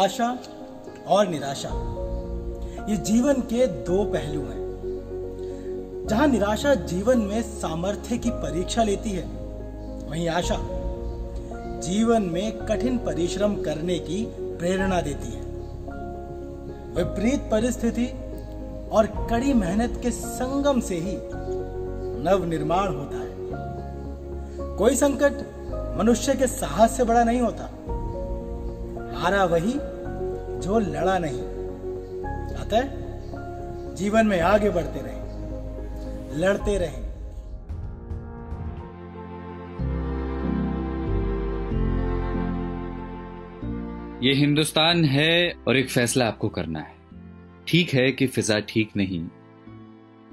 आशा और निराशा ये जीवन के दो पहलू हैं। जहां निराशा जीवन में सामर्थ्य की परीक्षा लेती है, वहीं आशा जीवन में कठिन परिश्रम करने की प्रेरणा देती है। विपरीत परिस्थिति और कड़ी मेहनत के संगम से ही नव निर्माण होता है। कोई संकट मनुष्य के साहस से बड़ा नहीं होता। हारा वही जो लड़ा नहीं। अतः जीवन में आगे बढ़ते रहें, लड़ते रहें। ये हिंदुस्तान है और एक फैसला आपको करना है। ठीक है कि फिजा ठीक नहीं,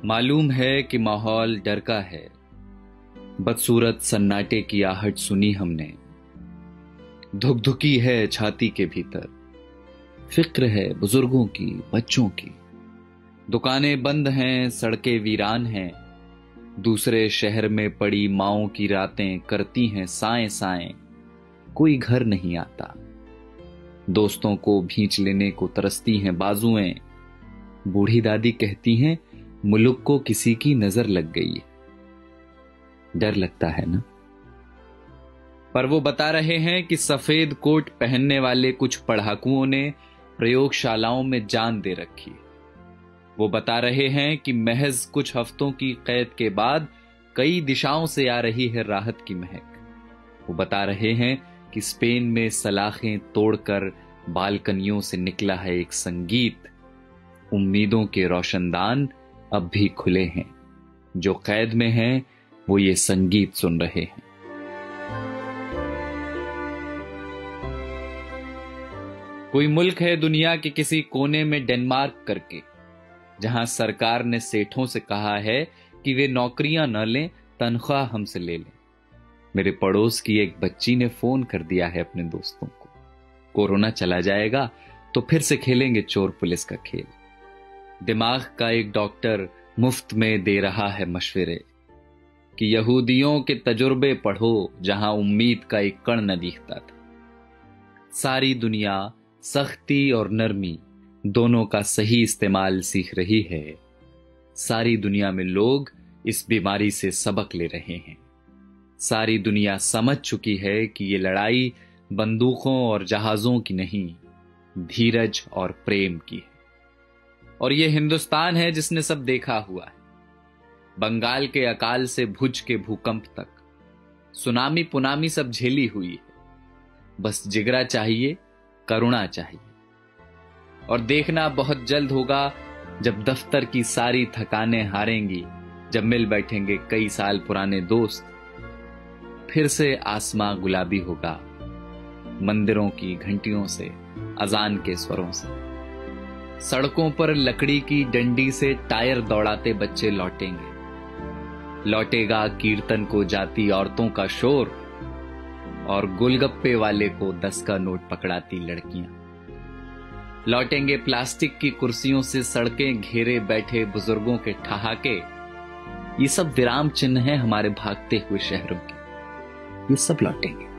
मालूम है कि माहौल डर का है। बदसूरत सन्नाटे की आहट सुनी हमने, धुकधुकी है छाती के भीतर। फिक्र है बुजुर्गों की, बच्चों की। दुकानें बंद हैं, सड़कें वीरान हैं। दूसरे शहर में पड़ी माओं की रातें करती हैं साएं साएं। कोई घर नहीं आता। दोस्तों को भींच लेने को तरसती हैं बाजुएं। बूढ़ी दादी कहती हैं मुल्क को किसी की नजर लग गई है। डर लगता है ना? पर वो बता रहे हैं कि सफेद कोट पहनने वाले कुछ पढ़ाकुओं ने प्रयोगशालाओं में जान दे रखी है। वो बता रहे हैं कि महज कुछ हफ्तों की कैद के बाद कई दिशाओं से आ रही है राहत की महक। वो बता रहे हैं कि स्पेन में सलाखें तोड़कर बालकनियों से निकला है एक संगीत। उम्मीदों के रोशनदान अब भी खुले हैं। जो कैद में हैं वो ये संगीत सुन रहे हैं। कोई मुल्क है दुनिया के किसी कोने में डेनमार्क करके, जहां सरकार ने सेठों से कहा है कि वे नौकरियां न लें, तनख्वाह हमसे ले लें। मेरे पड़ोस की एक बच्ची ने फोन कर दिया है अपने दोस्तों को, कोरोना चला जाएगा तो फिर से खेलेंगे चोर पुलिस का खेल। दिमाग का एक डॉक्टर मुफ्त में दे रहा है मशवरे कि यहूदियों के तजुर्बे पढ़ो जहां उम्मीद का एक कण न दिखता था। सारी दुनिया सख्ती और नरमी दोनों का सही इस्तेमाल सीख रही है। सारी दुनिया में लोग इस बीमारी से सबक ले रहे हैं। सारी दुनिया समझ चुकी है कि ये लड़ाई बंदूकों और जहाजों की नहीं, धीरज और प्रेम की है। और ये हिंदुस्तान है जिसने सब देखा हुआ है। बंगाल के अकाल से भुज के भूकंप तक, सुनामी पुनामी सब झेली हुई है। बस जिगरा चाहिए, करुणा चाहिए। और देखना बहुत जल्द होगा जब दफ्तर की सारी थकानें हारेंगी, जब मिल बैठेंगे कई साल पुराने दोस्त। फिर से आसमां गुलाबी होगा, मंदिरों की घंटियों से, अजान के स्वरों से। सड़कों पर लकड़ी की डंडी से टायर दौड़ाते बच्चे लौटेंगे। लौटेगा कीर्तन को जाती औरतों का शोर और गोलगप्पे वाले को 10 का नोट पकड़ाती लड़कियां। लौटेंगे प्लास्टिक की कुर्सियों से सड़कें घेरे बैठे बुजुर्गों के ठहाके। ये सब विराम चिन्ह हैं हमारे भागते हुए शहरों के। ये सब लौटेंगे।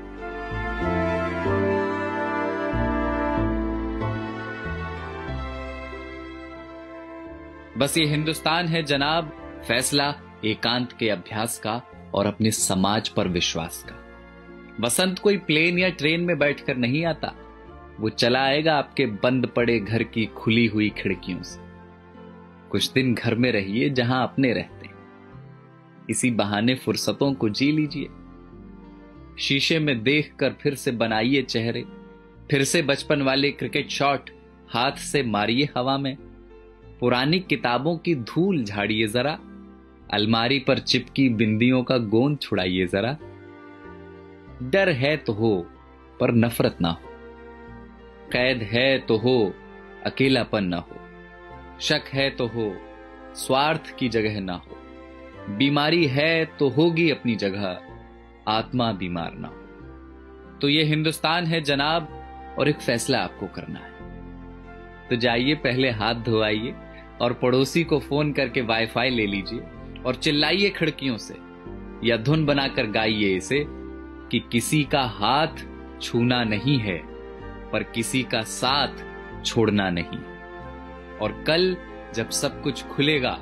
बस ये हिंदुस्तान है जनाब, फैसला एकांत के अभ्यास का और अपने समाज पर विश्वास का। वसंत कोई प्लेन या ट्रेन में बैठकर नहीं आता, वो चला आएगा आपके बंद पड़े घर की खुली हुई खिड़कियों से। कुछ दिन घर में रहिए जहां अपने रहते हैं। इसी बहाने फुर्सतों को जी लीजिए। शीशे में देखकर फिर से बनाइए चेहरे। फिर से बचपन वाले क्रिकेट शॉट हाथ से मारिए हवा में। पुरानी किताबों की धूल झाड़िए जरा। अलमारी पर चिपकी बिंदियों का गोंद छुड़ाइए जरा। डर है तो हो पर नफरत ना हो। कैद है तो हो, अकेलापन ना हो। शक है तो हो, स्वार्थ की जगह ना हो। बीमारी है तो होगी अपनी जगह, आत्मा बीमार ना हो। तो ये हिंदुस्तान है जनाब, और एक फैसला आपको करना है। तो जाइए पहले हाथ धोआइए और पड़ोसी को फोन करके वाईफाई ले लीजिए और चिल्लाइए खिड़कियों से या धुन बनाकर गाइए इसे कि किसी का हाथ छूना नहीं है पर किसी का साथ छोड़ना नहीं। और कल जब सब कुछ खुलेगा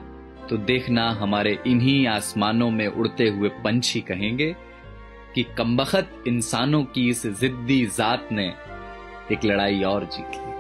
तो देखना हमारे इन्हीं आसमानों में उड़ते हुए पंछी कहेंगे कि कमबख्त इंसानों की इस जिद्दी जात ने एक लड़ाई और जीत ली।